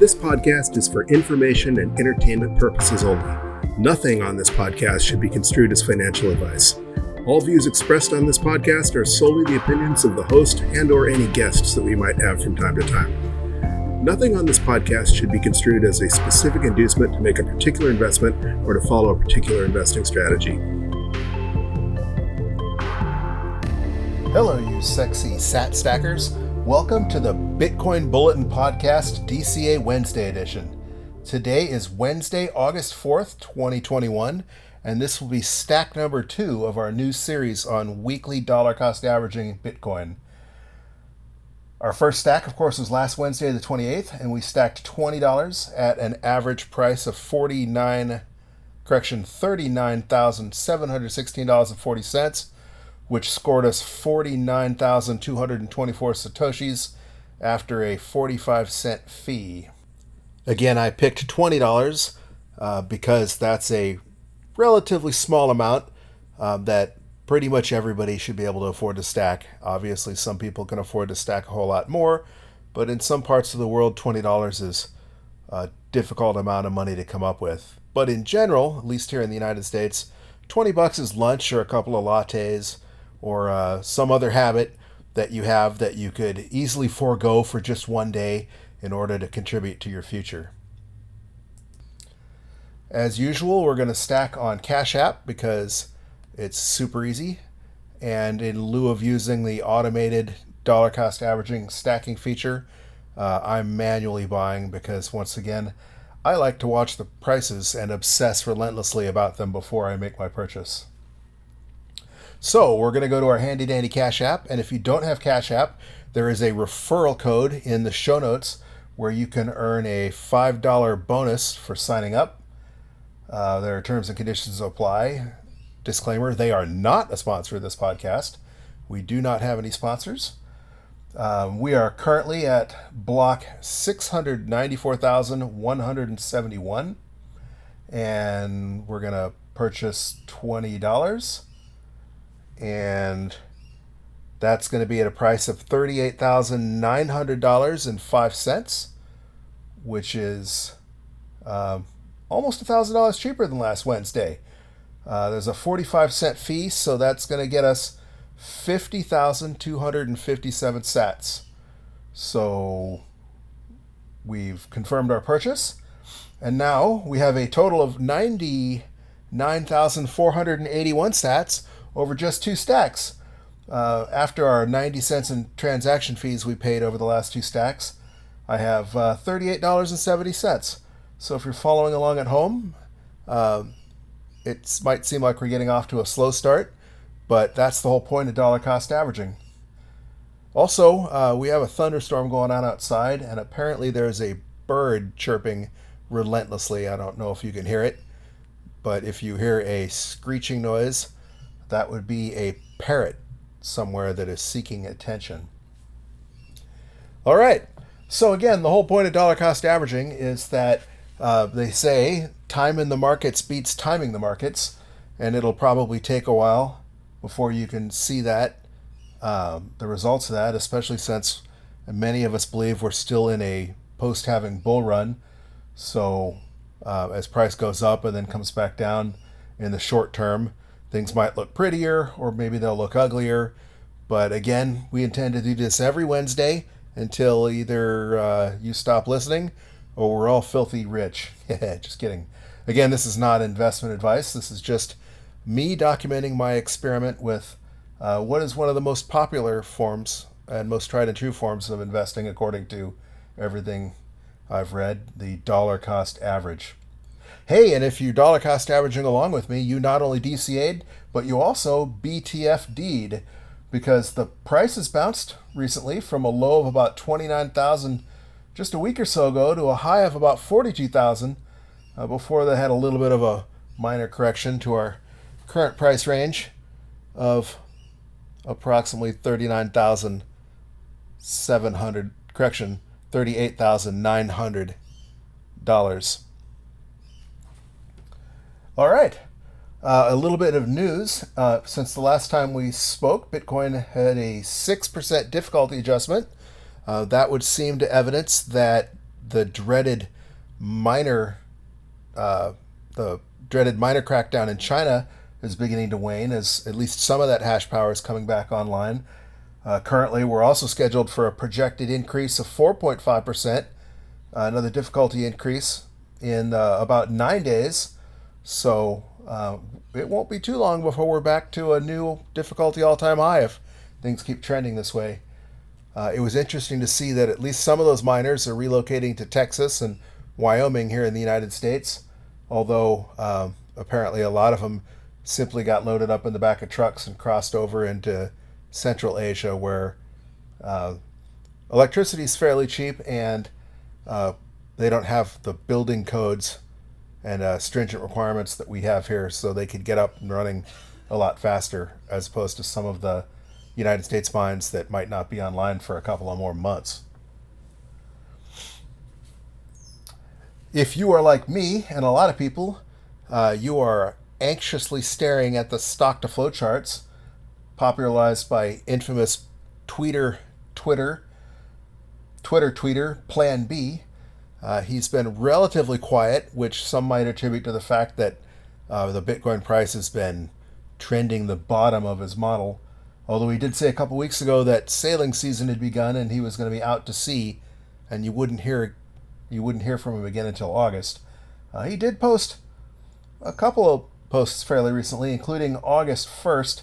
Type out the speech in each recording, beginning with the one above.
This podcast is for information and entertainment purposes only. Nothing on this podcast should be construed as financial advice. All views expressed on this podcast are solely the opinions of the host and/or any guests that we might have from time to time. Nothing on this podcast should be construed as a specific inducement to make a particular investment or to follow a particular investing strategy. Hello, you sexy sat stackers. Welcome to the Bitcoin Bulletin Podcast DCA Wednesday edition. Today is Wednesday, August 4th, 2021, and this will be stack number 2 of our new series on weekly dollar cost averaging Bitcoin. Our first stack, of course, was last Wednesday, the 28th, and we stacked $20 at an average price of $39,716.40, which scored us 49,224 Satoshis after a 45-cent fee. Again, I picked $20 because that's a relatively small amount that pretty much everybody should be able to afford to stack. Obviously, some people can afford to stack a whole lot more, but in some parts of the world, $20 is a difficult amount of money to come up with. But in general, at least here in the United States, $20 is lunch or a couple of lattes or some other habit that you have that you could easily forego for just one day in order to contribute to your future. As usual, we're going to stack on Cash App because it's super easy, and in lieu of using the automated dollar cost averaging stacking feature, I'm manually buying because, once again, I like to watch the prices and obsess relentlessly about them before I make my purchase. So we're going to go to our handy dandy Cash App, and if you don't have Cash App, there is a referral code in the show notes where you can earn a $5 bonus for signing up. There are terms and conditions to apply. Disclaimer, they are not a sponsor of this podcast. We do not have any sponsors. We are currently at block 694,171, and we're going to purchase $20, and that's going to be at a price of $38,900.05, which is almost $1,000 cheaper than last Wednesday. There's a 45-cent fee, so that's going to get us 50,257 sats. So we've confirmed our purchase, and now we have a total of 99,481 sats over just 2 stacks. After our 90 cents in transaction fees we paid over the last 2 stacks, I have $38.70. So if you're following along at home, it might seem like we're getting off to a slow start, but that's the whole point of dollar cost averaging. Also, we have a thunderstorm going on outside, and apparently there's a bird chirping relentlessly. I don't know if you can hear it, but if you hear a screeching noise, that would be a parrot somewhere that is seeking attention. All right. So again, the whole point of dollar cost averaging is that they say time in the markets beats timing the markets, and it'll probably take a while before you can see that, the results of that, especially since many of us believe we're still in a post-halving bull run. So as price goes up and then comes back down in the short term, things might look prettier, or maybe they'll look uglier. But again, we intend to do this every Wednesday until either you stop listening or we're all filthy rich. Just kidding. Again, this is not investment advice. This is just me documenting my experiment with what is one of the most popular forms and most tried and true forms of investing according to everything I've read, the dollar cost average. Hey, and if you dollar cost averaging along with me, you not only DCA'd, but you also BTFD'd, because the price has bounced recently from a low of about 29,000 just a week or so ago to a high of about 42,000 before they had a little bit of a minor correction to our current price range of approximately $38,900. All right. A little bit of news. Since the last time we spoke, Bitcoin had a 6% difficulty adjustment. That would seem to evidence that the dreaded miner crackdown in China is beginning to wane, as at least some of that hash power is coming back online. Currently, we're also scheduled for a projected increase of 4.5%, another difficulty increase in about 9 days. So it won't be too long before we're back to a new difficulty all-time high if things keep trending this way. It was interesting to see that at least some of those miners are relocating to Texas and Wyoming here in the United States, although apparently a lot of them simply got loaded up in the back of trucks and crossed over into Central Asia, where electricity is fairly cheap and they don't have the building codes and stringent requirements that we have here, so they could get up and running a lot faster, as opposed to some of the United States mines that might not be online for a couple of more months. If you are like me and a lot of people, you are anxiously staring at the stock to flow charts popularized by infamous Twitter tweeter Plan B. He's been relatively quiet, which some might attribute to the fact that the Bitcoin price has been trending the bottom of his model. Although he did say a couple weeks ago that sailing season had begun and he was going to be out to sea, and you wouldn't hear from him again until August. He did post a couple of posts fairly recently, including August 1st,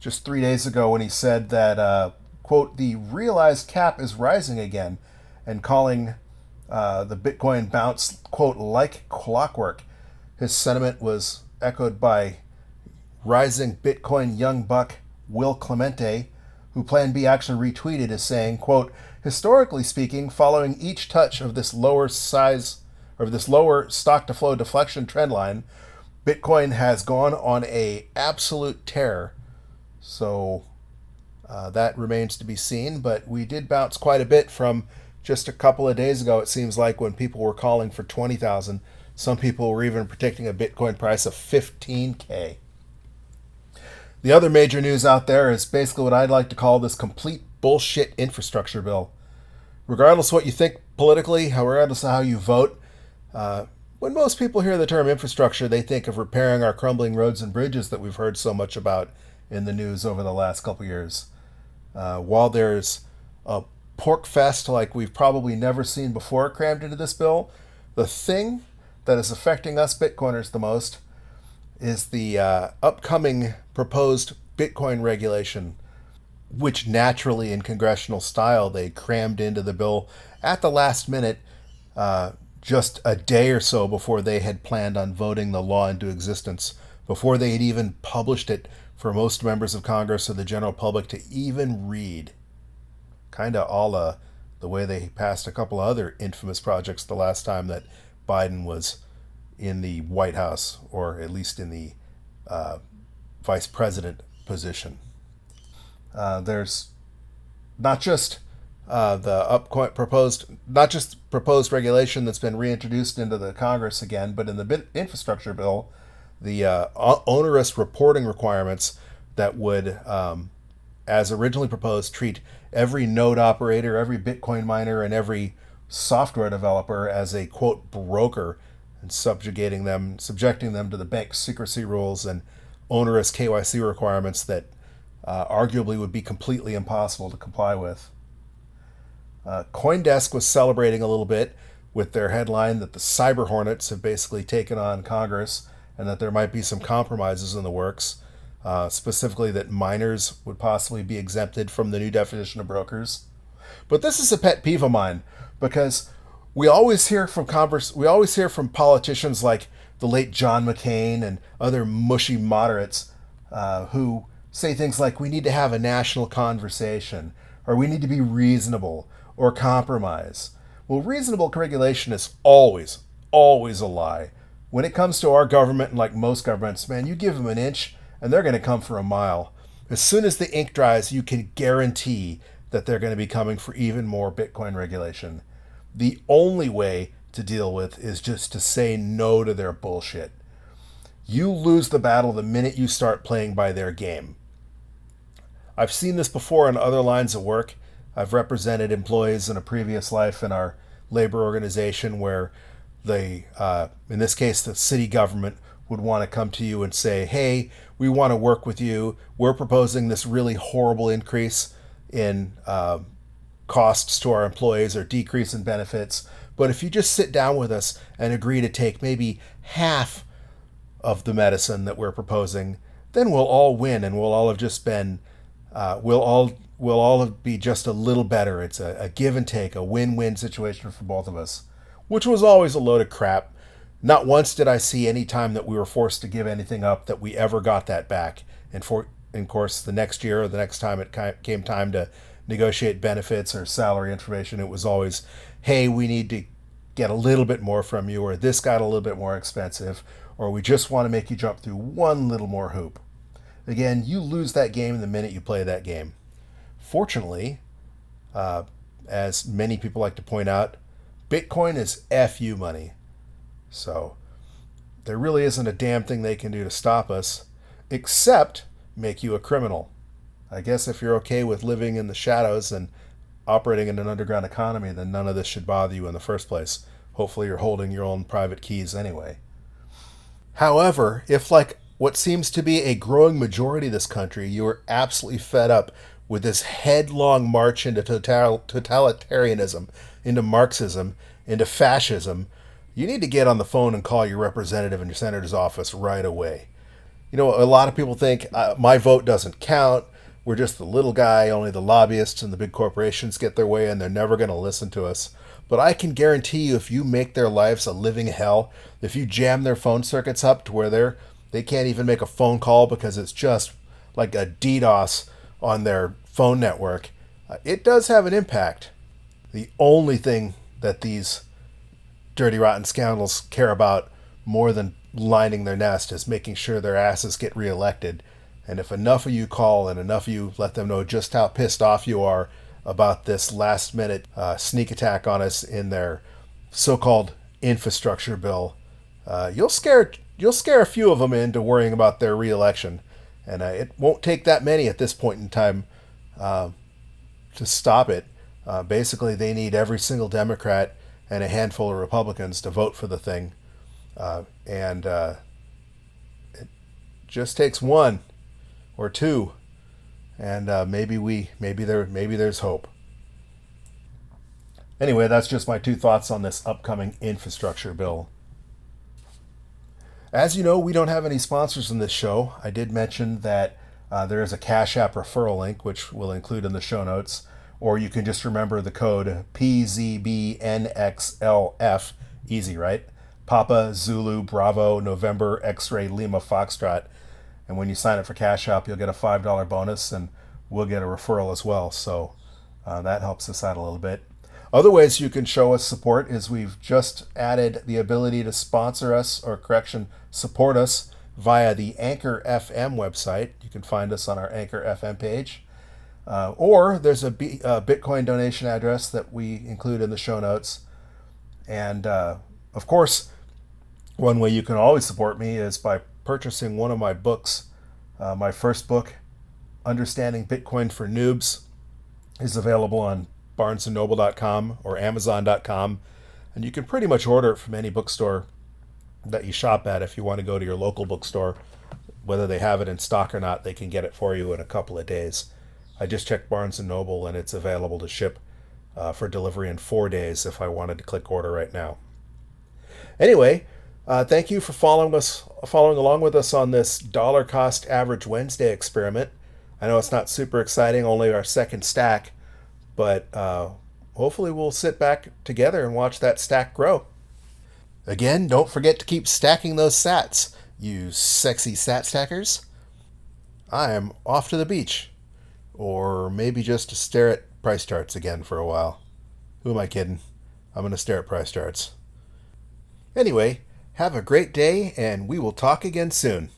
just 3 days ago, when he said that, quote, the realized cap is rising again, and calling the Bitcoin bounce, quote, like clockwork. His sentiment was echoed by rising Bitcoin young buck Will Clemente, who Plan B actually retweeted as saying, quote, historically speaking, following each touch of this lower stock to flow deflection trend line, Bitcoin has gone on a absolute tear. So that remains to be seen, but we did bounce quite a bit from just a couple of days ago. It seems like when people were calling for 20,000, some people were even predicting a Bitcoin price of 15K. The other major news out there is basically what I'd like to call this complete bullshit infrastructure bill. Regardless of what you think politically, regardless of how you vote, when most people hear the term infrastructure, they think of repairing our crumbling roads and bridges that we've heard so much about in the news over the last couple years. While there's a pork fest like we've probably never seen before crammed into this bill, the thing that is affecting us Bitcoiners the most is the upcoming proposed Bitcoin regulation, which naturally in congressional style they crammed into the bill at the last minute, just a day or so before they had planned on voting the law into existence, before they had even published it for most members of Congress or the general public to even read. Kind of a la the way they passed a couple of other infamous projects the last time that Biden was in the White House, or at least in the vice president position. There's not just proposed regulation that's been reintroduced into the Congress again, but in the infrastructure bill, the onerous reporting requirements that would, as originally proposed, treat every node operator, every Bitcoin miner, and every software developer as a, quote, broker, and subjecting them to the bank secrecy rules and onerous KYC requirements that arguably would be completely impossible to comply with. CoinDesk was celebrating a little bit with their headline that the cyber hornets have basically taken on Congress and that there might be some compromises in the works, specifically that miners would possibly be exempted from the new definition of brokers. But this is a pet peeve of mine, because we always hear from politicians like the late John McCain and other mushy moderates who say things like, we need to have a national conversation, or we need to be reasonable, or compromise. Well, reasonable regulation is always a lie. When it comes to our government, and like most governments, man, you give them an inch and they're going to come for a mile. As soon as the ink dries, you can guarantee that they're going to be coming for even more Bitcoin regulation. The only way to deal with is just to say no to their bullshit. You lose the battle the minute you start playing by their game. I've seen this before in other lines of work. I've represented employees in a previous life in our labor organization where in this case, the city government would want to come to you and say, hey, we want to work with you. We're proposing this really horrible increase in costs to our employees or decrease in benefits. But if you just sit down with us and agree to take maybe half of the medicine that we're proposing, then we'll all win and we'll all have just been, we'll all be just a little better. It's a give and take, a win-win situation for both of us, which was always a load of crap. Not once did I see any time that we were forced to give anything up that we ever got that back. And of course, the next year or the next time it came time to negotiate benefits or salary information, it was always, hey, we need to get a little bit more from you, or this got a little bit more expensive, or we just want to make you jump through one little more hoop. Again, you lose that game the minute you play that game. Fortunately, as many people like to point out, Bitcoin is FU money. So there really isn't a damn thing they can do to stop us, except make you a criminal. I guess if you're okay with living in the shadows and operating in an underground economy, then none of this should bother you in the first place. Hopefully you're holding your own private keys anyway. However, if like what seems to be a growing majority of this country, you are absolutely fed up with this headlong march into totalitarianism, into Marxism, into fascism, you need to get on the phone and call your representative in your senator's office right away. You know, a lot of people think my vote doesn't count. We're just the little guy. Only the lobbyists and the big corporations get their way, and they're never going to listen to us. But I can guarantee you, if you make their lives a living hell, if you jam their phone circuits up to where they can't even make a phone call because it's just like a DDoS on their phone network, it does have an impact. The only thing that these dirty, rotten scoundrels care about more than lining their nest is making sure their asses get reelected. And if enough of you call and enough of you let them know just how pissed off you are about this last-minute sneak attack on us in their so-called infrastructure bill, you'll scare a few of them into worrying about their reelection. And it won't take that many at this point in time to stop it. Basically, they need every single Democrat and a handful of Republicans to vote for the thing. And it just takes one or two, and maybe there's hope. Anyway, that's just my 2 thoughts on this upcoming infrastructure bill. As you know, we don't have any sponsors in this show. I did mention that there is a Cash App referral link, which we'll include in the show notes, or you can just remember the code PZBNXLF, easy, right? Papa, Zulu, Bravo, November, X-Ray, Lima, Foxtrot. And when you sign up for Cash App, you'll get a $5 bonus, and we'll get a referral as well. So that helps us out a little bit. Other ways you can show us support is we've just added the ability to sponsor us, support us via the Anchor FM website. You can find us on our Anchor FM page. Or there's a Bitcoin donation address that we include in the show notes. And of course, one way you can always support me is by purchasing one of my books. My first book, Understanding Bitcoin for Noobs, is available on barnesandnoble.com or amazon.com. And you can pretty much order it from any bookstore that you shop at. If you want to go to your local bookstore, whether they have it in stock or not, they can get it for you in a couple of days. I just checked Barnes & Noble, and it's available to ship for delivery in 4 days if I wanted to click order right now. Anyway, thank you for following along with us on this dollar cost average Wednesday experiment. I know it's not super exciting, only our second stack, but hopefully we'll sit back together and watch that stack grow. Again, don't forget to keep stacking those sats, you sexy sat stackers. I am off to the beach. Or maybe just to stare at price charts again for a while. Who am I kidding? I'm going to stare at price charts. Anyway, have a great day, and we will talk again soon.